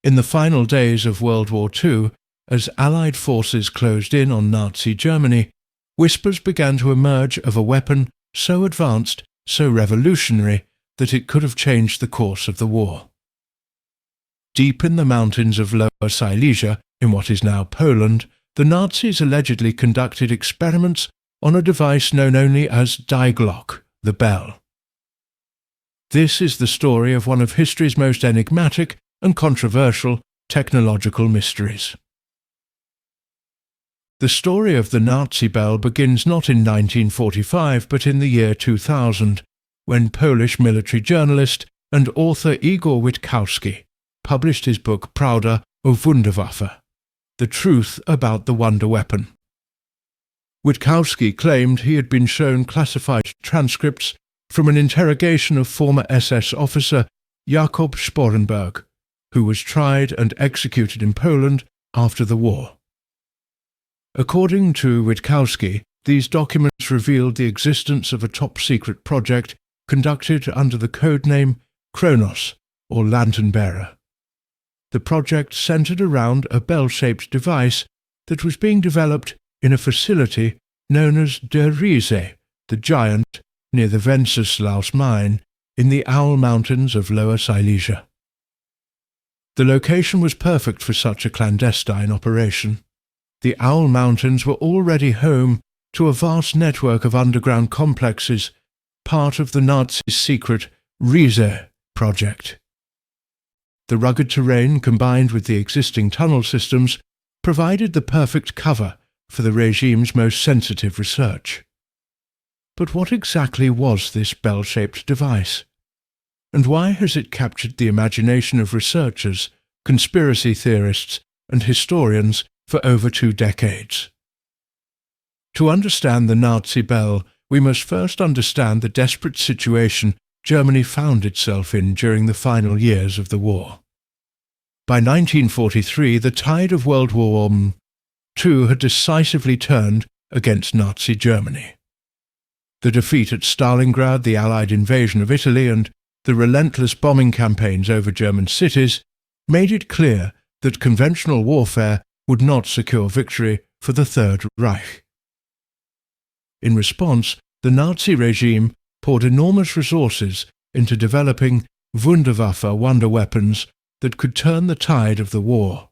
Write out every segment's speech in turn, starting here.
In the final days of World War II, as Allied forces closed in on Nazi Germany, whispers began to emerge of a weapon so advanced, so revolutionary, that it could have changed the course of the war. Deep in the mountains of Lower Silesia, in what is now Poland, the Nazis allegedly conducted experiments on a device known only as Die Glocke, the bell. This is the story of one of history's most enigmatic and controversial technological mysteries. The story of the Nazi bell begins not in 1945 but in the year 2000, when Polish military journalist and author Igor Witkowski published his book Prawda o Wunderwaffe, The Truth About the Wonder Weapon. Witkowski claimed he had been shown classified transcripts from an interrogation of former SS officer Jakob Sporenberg, who was tried and executed in Poland after the war. According to Witkowski, these documents revealed the existence of a top-secret project conducted under the codename Kronos, or Lantern Bearer. The project centered around a bell-shaped device that was being developed in a facility known as Der Riese, the Giant, near the Wenceslaus mine in the Owl Mountains of Lower Silesia. The location was perfect for such a clandestine operation. The Owl Mountains were already home to a vast network of underground complexes, part of the Nazis' secret Riese project. The rugged terrain combined with the existing tunnel systems provided the perfect cover for the regime's most sensitive research. But what exactly was this bell-shaped device? And why has it captured the imagination of researchers, conspiracy theorists, and historians for over 2 decades? To understand the Nazi bell, we must first understand the desperate situation Germany found itself in during the final years of the war. By 1943, the tide of World War II had decisively turned against Nazi Germany. The defeat at Stalingrad, the Allied invasion of Italy, and the relentless bombing campaigns over German cities made it clear that conventional warfare would not secure victory for the Third Reich. In response, the Nazi regime poured enormous resources into developing Wunderwaffe wonder weapons that could turn the tide of the war.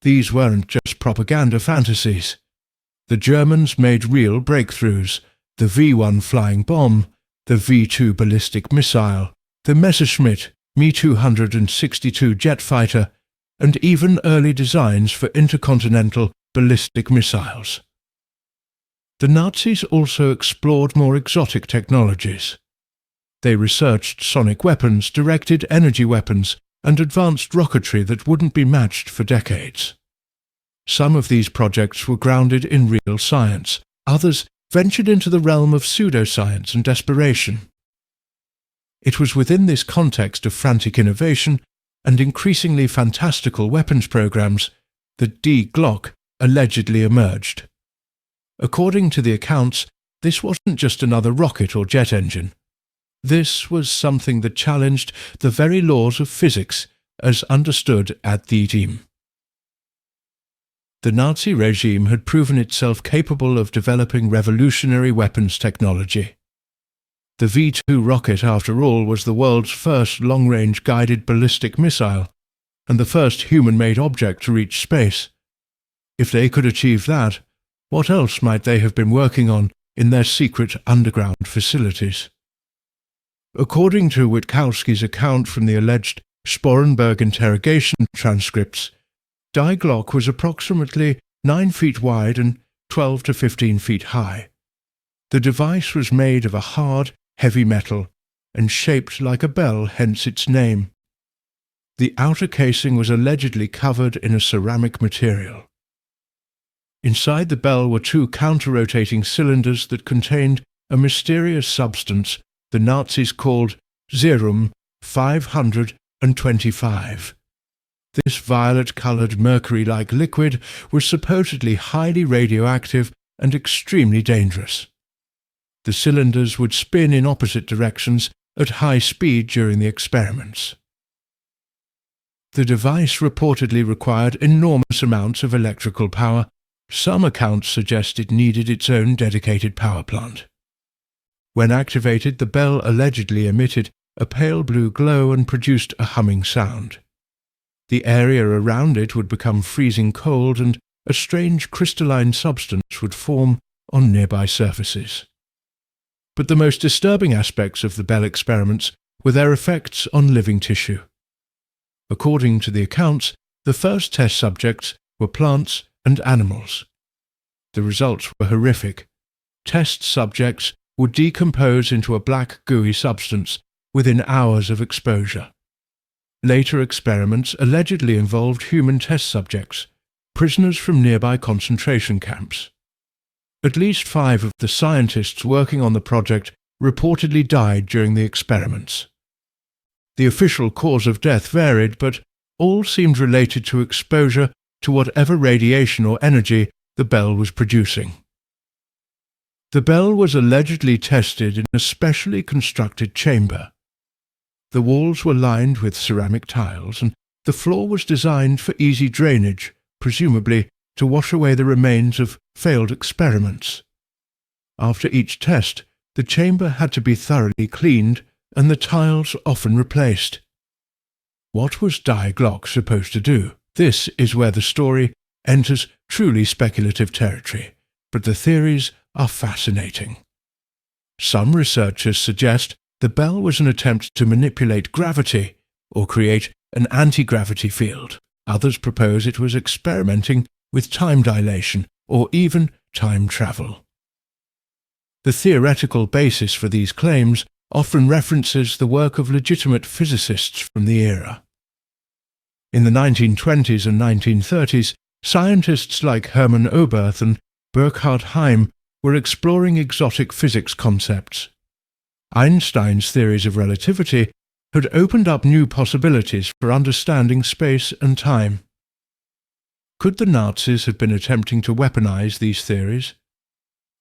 These weren't just propaganda fantasies. The Germans made real breakthroughs: the V-1 flying bomb, the V-2 ballistic missile, the Messerschmitt Me-262 jet fighter, and even early designs for intercontinental ballistic missiles. The Nazis also explored more exotic technologies. They researched sonic weapons, directed energy weapons, and advanced rocketry that wouldn't be matched for decades. Some of these projects were grounded in real science, others ventured into the realm of pseudoscience and desperation. It was within this context of frantic innovation and increasingly fantastical weapons programs that Die Glocke allegedly emerged. According to the accounts, this wasn't just another rocket or jet engine. This was something that challenged the very laws of physics as understood at the time. The Nazi regime had proven itself capable of developing revolutionary weapons technology. The V-2 rocket, after all, was the world's first long-range guided ballistic missile, and the first human-made object to reach space. If they could achieve that, what else might they have been working on in their secret underground facilities? According to Witkowski's account from the alleged Sporenberg interrogation transcripts, Die Glocke was approximately 9 feet wide and 12 to 15 feet high. The device was made of a hard, heavy metal and shaped like a bell, hence its name. The outer casing was allegedly covered in a ceramic material. Inside the bell were 2 counter-rotating cylinders that contained a mysterious substance the Nazis called Serum 525. This violet-coloured mercury-like liquid was supposedly highly radioactive and extremely dangerous. The cylinders would spin in opposite directions at high speed during the experiments. The device reportedly required enormous amounts of electrical power. Some accounts suggest it needed its own dedicated power plant. When activated, the bell allegedly emitted a pale blue glow and produced a humming sound. The area around it would become freezing cold, and a strange crystalline substance would form on nearby surfaces. But the most disturbing aspects of the bell experiments were their effects on living tissue. According to the accounts, the first test subjects were plants and animals. The results were horrific. Test subjects would decompose into a black gooey substance within hours of exposure. Later experiments allegedly involved human test subjects, prisoners from nearby concentration camps. At least 5 of the scientists working on the project reportedly died during the experiments. The official cause of death varied, but all seemed related to exposure to whatever radiation or energy the bell was producing. The bell was allegedly tested in a specially constructed chamber. The walls were lined with ceramic tiles, and the floor was designed for easy drainage, presumably to wash away the remains of failed experiments. After each test, the chamber had to be thoroughly cleaned and the tiles often replaced. What was Die Glocke supposed to do? This is where the story enters truly speculative territory, but the theories are fascinating. Some researchers suggest the bell was an attempt to manipulate gravity or create an anti-gravity field. Others propose it was experimenting with time dilation or even time travel. The theoretical basis for these claims often references the work of legitimate physicists from the era. In the 1920s and 1930s, scientists like Hermann Oberth and Burkhard Heim were exploring exotic physics concepts. Einstein's theories of relativity had opened up new possibilities for understanding space and time. Could the Nazis have been attempting to weaponize these theories?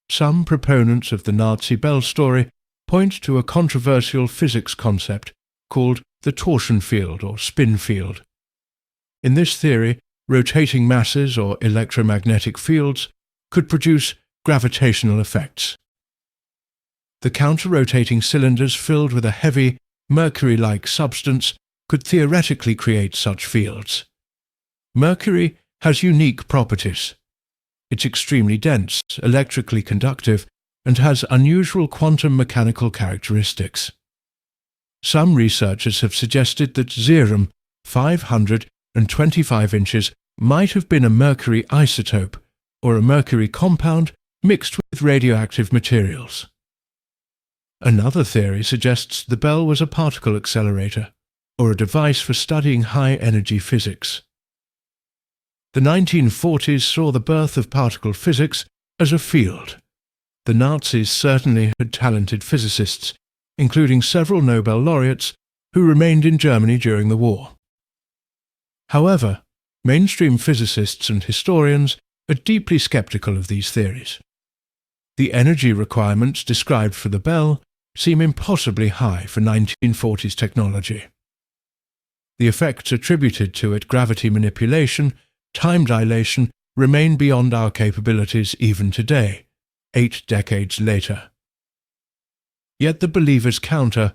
Some proponents of the Nazi bell story point to a controversial physics concept called the torsion field or spin field. In this theory, rotating masses or electromagnetic fields could produce gravitational effects. The counter-rotating cylinders filled with a heavy, mercury-like substance could theoretically create such fields. Mercury has unique properties. It's extremely dense, electrically conductive, and has unusual quantum mechanical characteristics. Some researchers have suggested that Zerum, 525 inches, might have been a mercury isotope, or a mercury compound mixed with radioactive materials. Another theory suggests the bell was a particle accelerator, or a device for studying high-energy physics. The 1940s saw the birth of particle physics as a field. The Nazis certainly had talented physicists, including several Nobel laureates who remained in Germany during the war. However, mainstream physicists and historians are deeply skeptical of these theories. The energy requirements described for the bell seem impossibly high for 1940s technology. The effects attributed to it, gravity manipulation, time dilation, remain beyond our capabilities even today, 8 decades later. Yet the believers counter,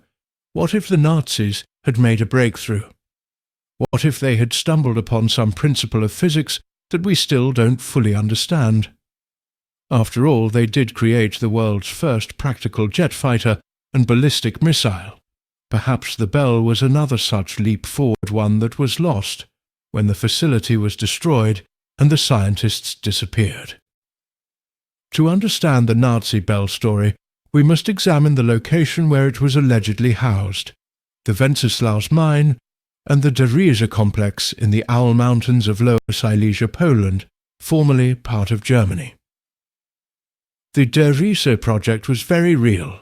what if the Nazis had made a breakthrough? What if they had stumbled upon some principle of physics that we still don't fully understand? After all, they did create the world's first practical jet fighter and ballistic missile. Perhaps the bell was another such leap forward, one that was lost when the facility was destroyed and the scientists disappeared. To understand the Nazi bell story, we must examine the location where it was allegedly housed, the Wenceslaus mine and the Derisa complex in the Owl Mountains of Lower Silesia, Poland, formerly part of Germany. The Derisa project was very real.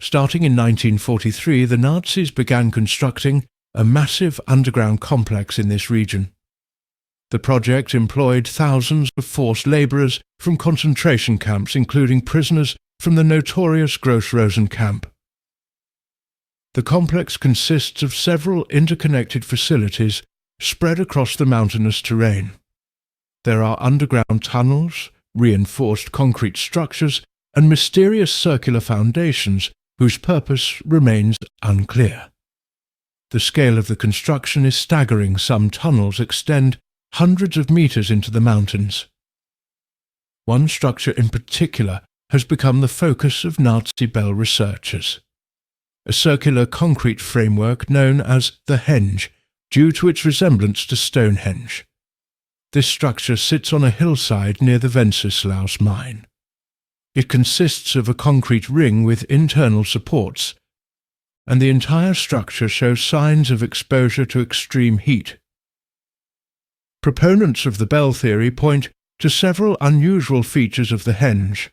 Starting in 1943, the Nazis began constructing a massive underground complex in this region. The project employed thousands of forced labourers from concentration camps, including prisoners from the notorious Gross-Rosen camp. The complex consists of several interconnected facilities spread across the mountainous terrain. There are underground tunnels, reinforced concrete structures, and mysterious circular foundations whose purpose remains unclear. The scale of the construction is staggering. Some tunnels extend hundreds of meters into the mountains. One structure in particular has become the focus of Nazi Bell researchers. A circular concrete framework known as the Henge, due to its resemblance to Stonehenge. This structure sits on a hillside near the Wenceslaus mine. It consists of a concrete ring with internal supports, and the entire structure shows signs of exposure to extreme heat. Proponents of the Bell theory point to several unusual features of the henge.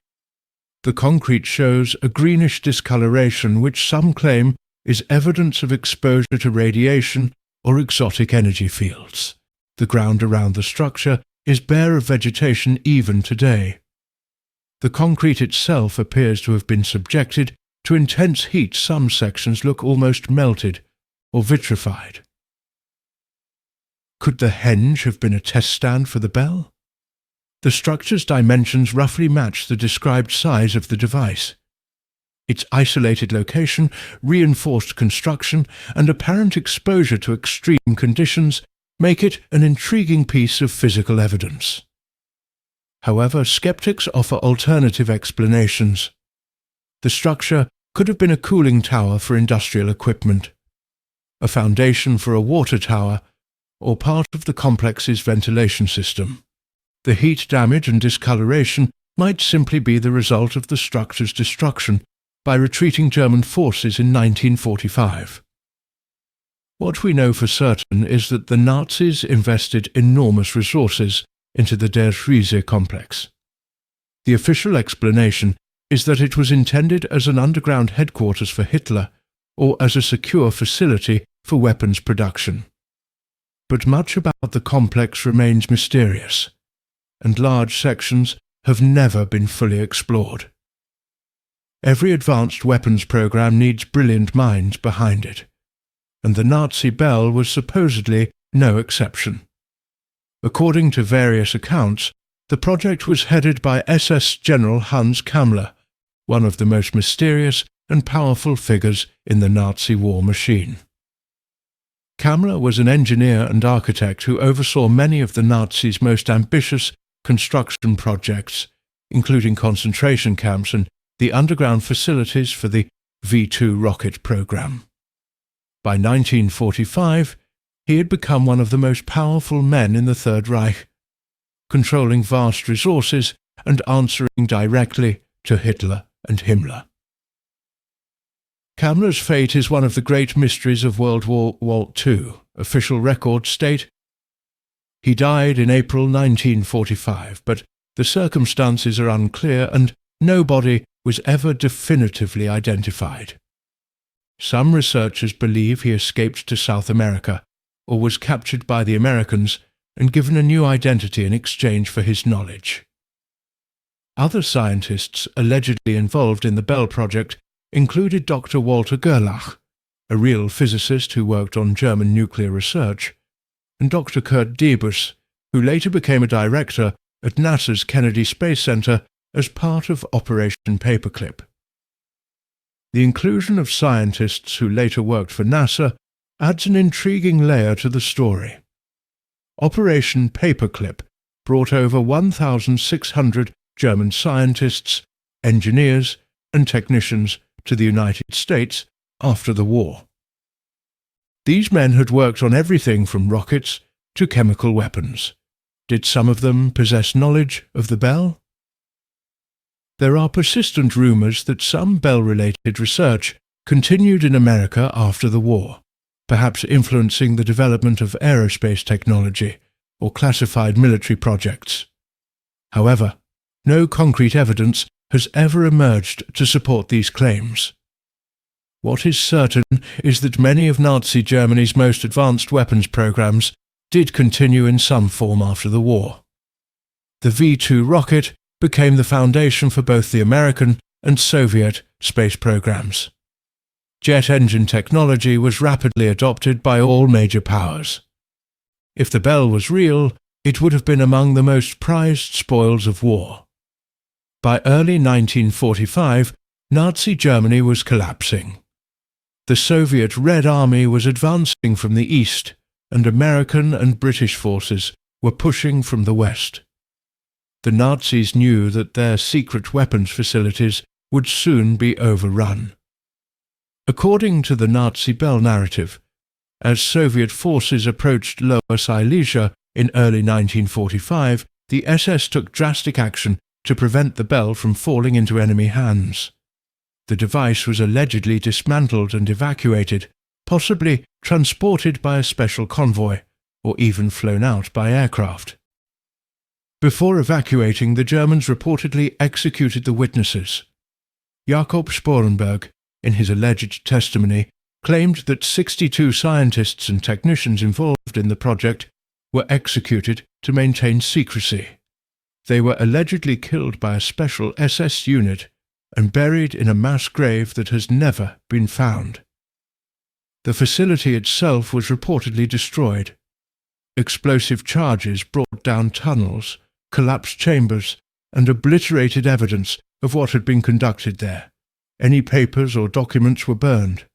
The concrete shows a greenish discoloration which some claim is evidence of exposure to radiation or exotic energy fields. The ground around the structure is bare of vegetation even today. The concrete itself appears to have been subjected to intense heat. Some sections look almost melted or vitrified. Could the henge have been a test stand for the Bell? The structure's dimensions roughly match the described size of the device. Its isolated location, reinforced construction, and apparent exposure to extreme conditions make it an intriguing piece of physical evidence. However, skeptics offer alternative explanations. The structure could have been a cooling tower for industrial equipment, a foundation for a water tower, or part of the complex's ventilation system. The heat damage and discoloration might simply be the result of the structure's destruction by retreating German forces in 1945. What we know for certain is that the Nazis invested enormous resources into the WWII complex. The official explanation is that it was intended as an underground headquarters for Hitler or as a secure facility for weapons production. But much about the complex remains mysterious, and large sections have never been fully explored. Every advanced weapons program needs brilliant minds behind it, and the Nazi Bell was supposedly no exception. According to various accounts, the project was headed by SS General Hans Kammler, one of the most mysterious and powerful figures in the Nazi war machine. Kammler was an engineer and architect who oversaw many of the Nazis' most ambitious construction projects, including concentration camps and the underground facilities for the V2 rocket program. By 1945, he had become one of the most powerful men in the Third Reich, controlling vast resources and answering directly to Hitler and Himmler. Kammler's fate is one of the great mysteries of World War II. Official records state he died in April 1945, but the circumstances are unclear and no body was ever definitively identified. Some researchers believe he escaped to South America or was captured by the Americans and given a new identity in exchange for his knowledge. Other scientists allegedly involved in the Bell project included Dr. Walter Gerlach, a real physicist who worked on German nuclear research, and Dr. Kurt Debus, who later became a director at NASA's Kennedy Space Center as part of Operation Paperclip. The inclusion of scientists who later worked for NASA adds an intriguing layer to the story. Operation Paperclip brought over 1,600 German scientists, engineers, and technicians to the United States after the war. These men had worked on everything from rockets to chemical weapons. Did some of them possess knowledge of the Bell? There are persistent rumors that some Bell-related research continued in America after the war, perhaps influencing the development of aerospace technology or classified military projects. However, no concrete evidence has ever emerged to support these claims. What is certain is that many of Nazi Germany's most advanced weapons programs did continue in some form after the war. The V2 rocket became the foundation for both the American and Soviet space programs. – Jet engine technology was rapidly adopted by all major powers. If the bell was real, it would have been among the most prized spoils of war. By early 1945, Nazi Germany was collapsing. The Soviet Red Army was advancing from the east, and American and British forces were pushing from the west. The Nazis knew that their secret weapons facilities would soon be overrun. According to the Nazi bell narrative, as Soviet forces approached Lower Silesia in early 1945, the SS took drastic action to prevent the bell from falling into enemy hands. The device was allegedly dismantled and evacuated, possibly transported by a special convoy, or even flown out by aircraft. Before evacuating, the Germans reportedly executed the witnesses. Jakob Sporenberg, in his alleged testimony, claimed that 62 scientists and technicians involved in the project were executed to maintain secrecy. They were allegedly killed by a special SS unit and buried in a mass grave that has never been found. The facility itself was reportedly destroyed. Explosive charges brought down tunnels, collapsed chambers, and obliterated evidence of what had been conducted there. Any papers or documents were burned.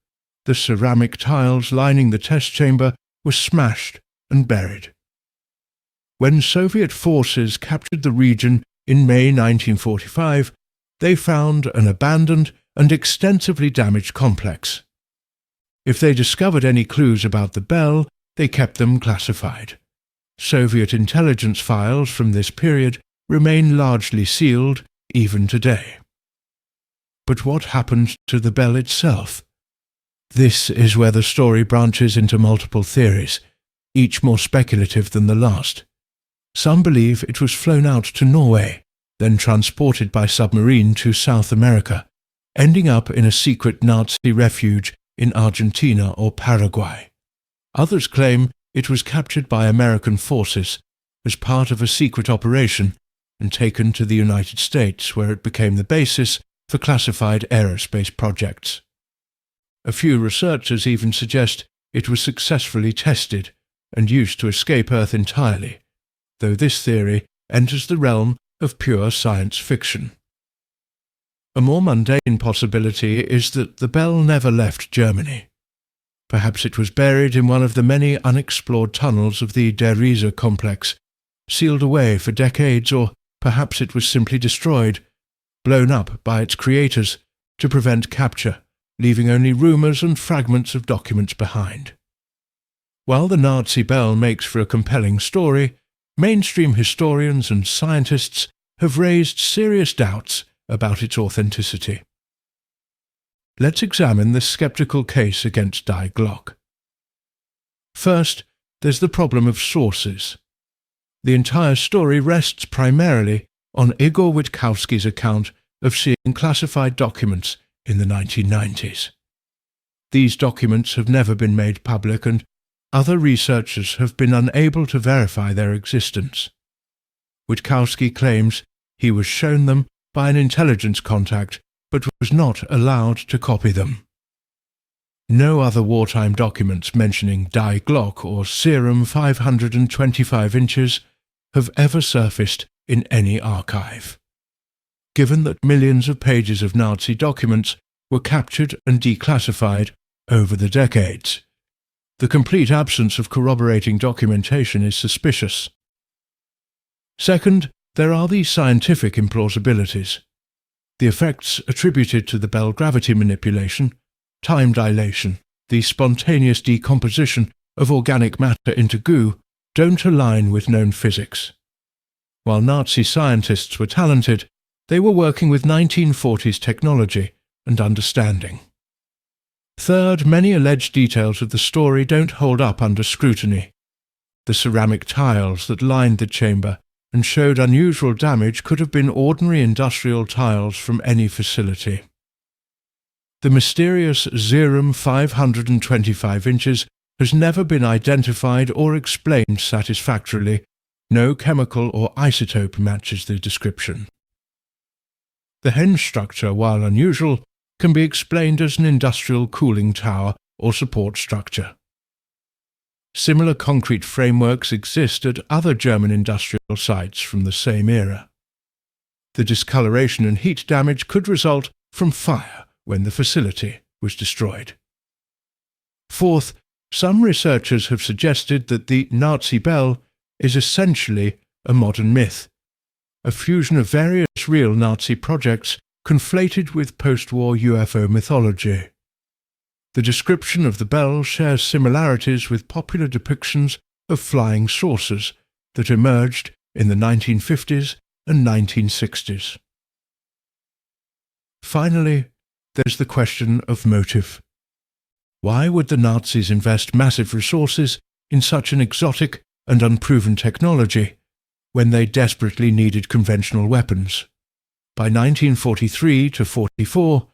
The ceramic tiles lining the test chamber were smashed and buried. When Soviet forces captured the region in May 1945, they found an abandoned and extensively damaged complex. If they discovered any clues about the bell, they kept them classified. Soviet intelligence files from this period remain largely sealed even today. But what happened to the bell itself? This is where the story branches into multiple theories, each more speculative than the last. Some believe it was flown out to Norway, then transported by submarine to South America, ending up in a secret Nazi refuge in Argentina or Paraguay. Others claim it was captured by American forces as part of a secret operation and taken to the United States, where it became the basis for classified aerospace projects. A few researchers even suggest it was successfully tested and used to escape Earth entirely, though this theory enters the realm of pure science fiction. A more mundane possibility is that the bell never left Germany. Perhaps it was buried in one of the many unexplored tunnels of the WWII complex, sealed away for decades, or perhaps it was simply destroyed, blown up by its creators to prevent capture, leaving only rumours and fragments of documents behind. While the Nazi bell makes for a compelling story, mainstream historians and scientists have raised serious doubts about its authenticity. Let's examine the skeptical case against Die Glocke. First, there's the problem of sources. The entire story rests primarily on Igor Witkowski's account of seeing classified documents in the 1990s. These documents have never been made public, and other researchers have been unable to verify their existence. Witkowski claims he was shown them by an intelligence contact, but was not allowed to copy them. No other wartime documents mentioning Die Glocke or serum 525 inches have ever surfaced in any archive. Given that millions of pages of Nazi documents were captured and declassified over the decades, the complete absence of corroborating documentation is suspicious. Second, there are the scientific implausibilities. The effects attributed to the bell gravity manipulation, time dilation, the spontaneous decomposition of organic matter into goo don't align with known physics. While Nazi scientists were talented, they were working with 1940s technology and understanding. Third, many alleged details of the story don't hold up under scrutiny. The ceramic tiles that lined the chamber and showed unusual damage could have been ordinary industrial tiles from any facility. The mysterious serum 525 inches has never been identified or explained satisfactorily. No chemical or isotope matches the description. The henge structure, while unusual, can be explained as an industrial cooling tower or support structure. Similar concrete frameworks exist at other German industrial sites from the same era. The discoloration and heat damage could result from fire when the facility was destroyed. Fourth, some researchers have suggested that the Nazi bell is essentially a modern myth, a fusion of various real Nazi projects conflated with post-war UFO mythology. The description of the bell shares similarities with popular depictions of flying saucers that emerged in the 1950s and 1960s. Finally, there's the question of motive. Why would the Nazis invest massive resources in such an exotic and unproven technology when they desperately needed conventional weapons? By 1943 to 44,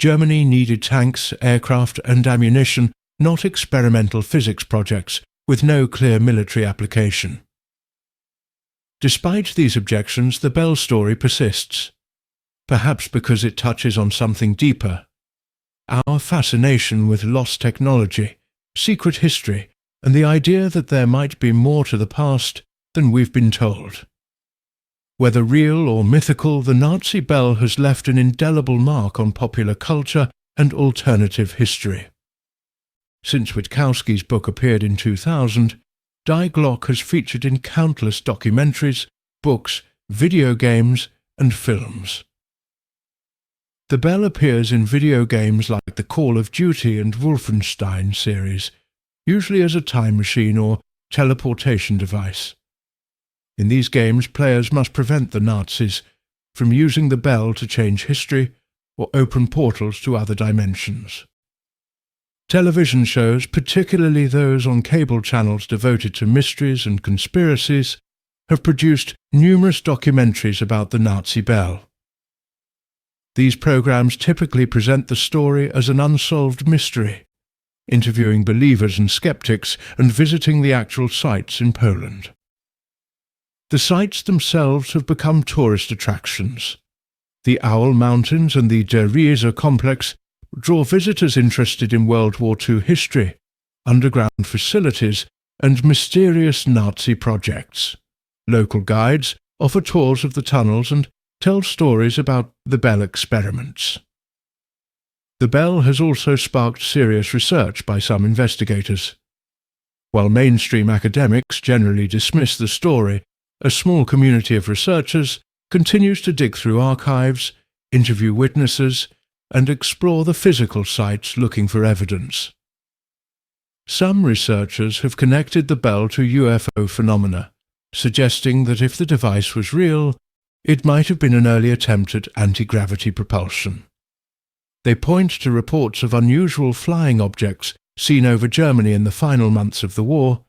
Germany needed tanks, aircraft and ammunition, not experimental physics projects with no clear military application. Despite these objections, the Bell story persists, perhaps because it touches on something deeper: our fascination with lost technology, secret history, and the idea that there might be more to the past than we've been told. Whether real or mythical, the Nazi bell has left an indelible mark on popular culture and alternative history. Since Witkowski's book appeared in 2000, Die Glocke has featured in countless documentaries, books, video games, and films. The bell appears in video games like the Call of Duty and Wolfenstein series, usually as a time machine or teleportation device. In these games, players must prevent the Nazis from using the bell to change history or open portals to other dimensions. Television shows, particularly those on cable channels devoted to mysteries and conspiracies, have produced numerous documentaries about the Nazi bell. These programs typically present the story as an unsolved mystery, interviewing believers and skeptics and visiting the actual sites in Poland. The sites themselves have become tourist attractions. The Owl Mountains and the WWII complex draw visitors interested in World War II history, underground facilities, and mysterious Nazi projects. Local guides offer tours of the tunnels and tell stories about the Bell experiments. The bell has also sparked serious research by some investigators. While mainstream academics generally dismiss the story, a small community of researchers continues to dig through archives, interview witnesses, and explore the physical sites looking for evidence. Some researchers have connected the bell to UFO phenomena, suggesting that if the device was real, it might have been an early attempt at anti-gravity propulsion. They point to reports of unusual flying objects seen over Germany in the final months of the war,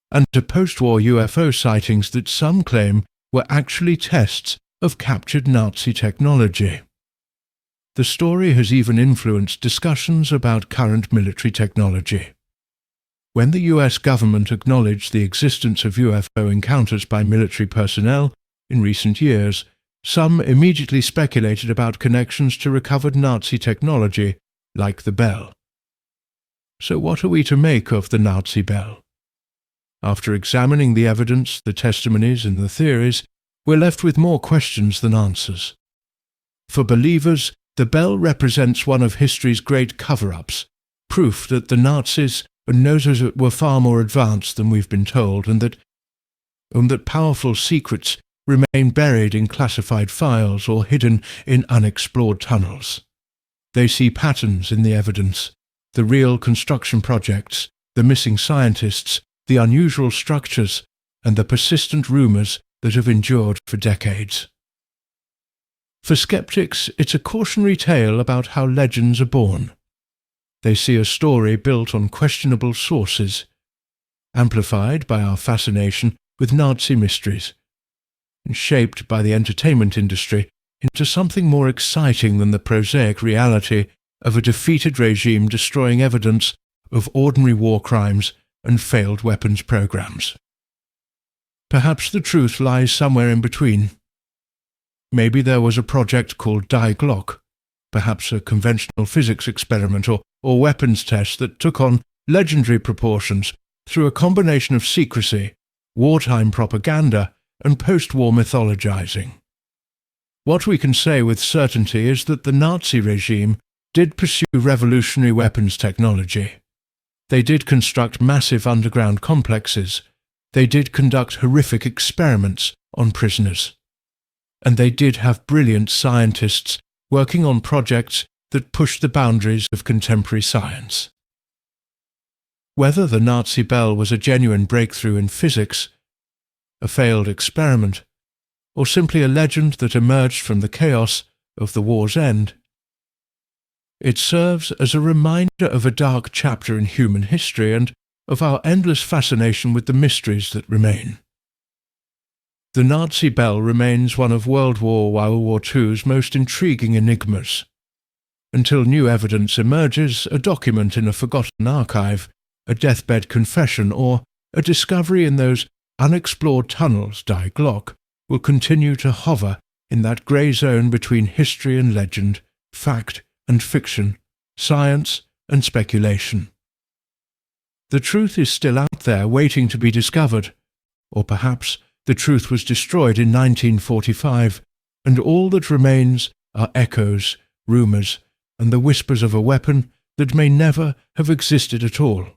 and to post-war UFO sightings that some claim were actually tests of captured Nazi technology. The story has even influenced discussions about current military technology. When the US government acknowledged the existence of UFO encounters by military personnel in recent years, some immediately speculated about connections to recovered Nazi technology, like the bell. So what are we to make of the Nazi bell? After examining the evidence, the testimonies, and the theories, we're left with more questions than answers. For believers, the bell represents one of history's great cover-ups, proof that the Nazis and Nazis were far more advanced than we've been told, and that powerful secrets remain buried in classified files or hidden in unexplored tunnels. They see patterns in the evidence, the real construction projects, the missing scientists, the unusual structures, and the persistent rumors that have endured for decades. For skeptics, it's a cautionary tale about how legends are born. They see a story built on questionable sources, amplified by our fascination with Nazi mysteries, and shaped by the entertainment industry into something more exciting than the prosaic reality of a defeated regime destroying evidence of ordinary war crimes and failed weapons programs. Perhaps the truth lies somewhere in between. Maybe there was a project called Die Glocke, perhaps a conventional physics experiment or weapons test that took on legendary proportions through a combination of secrecy, wartime propaganda, and post-war mythologizing. What we can say with certainty is that the Nazi regime did pursue revolutionary weapons technology. They did construct massive underground complexes. They did conduct horrific experiments on prisoners. And they did have brilliant scientists working on projects that pushed the boundaries of contemporary science. Whether the Nazi bell was a genuine breakthrough in physics, a failed experiment, or simply a legend that emerged from the chaos of the war's end, it serves as a reminder of a dark chapter in human history and of our endless fascination with the mysteries that remain. The Nazi bell remains one of World War II's most intriguing enigmas. Until new evidence emerges, a document in a forgotten archive, a deathbed confession, or a discovery in those unexplored tunnels, Die Glocke, will continue to hover in that grey zone between history and legend, fact and fiction, science and speculation. The truth is still out there waiting to be discovered, or perhaps the truth was destroyed in 1945, and all that remains are echoes, rumours, and the whispers of a weapon that may never have existed at all.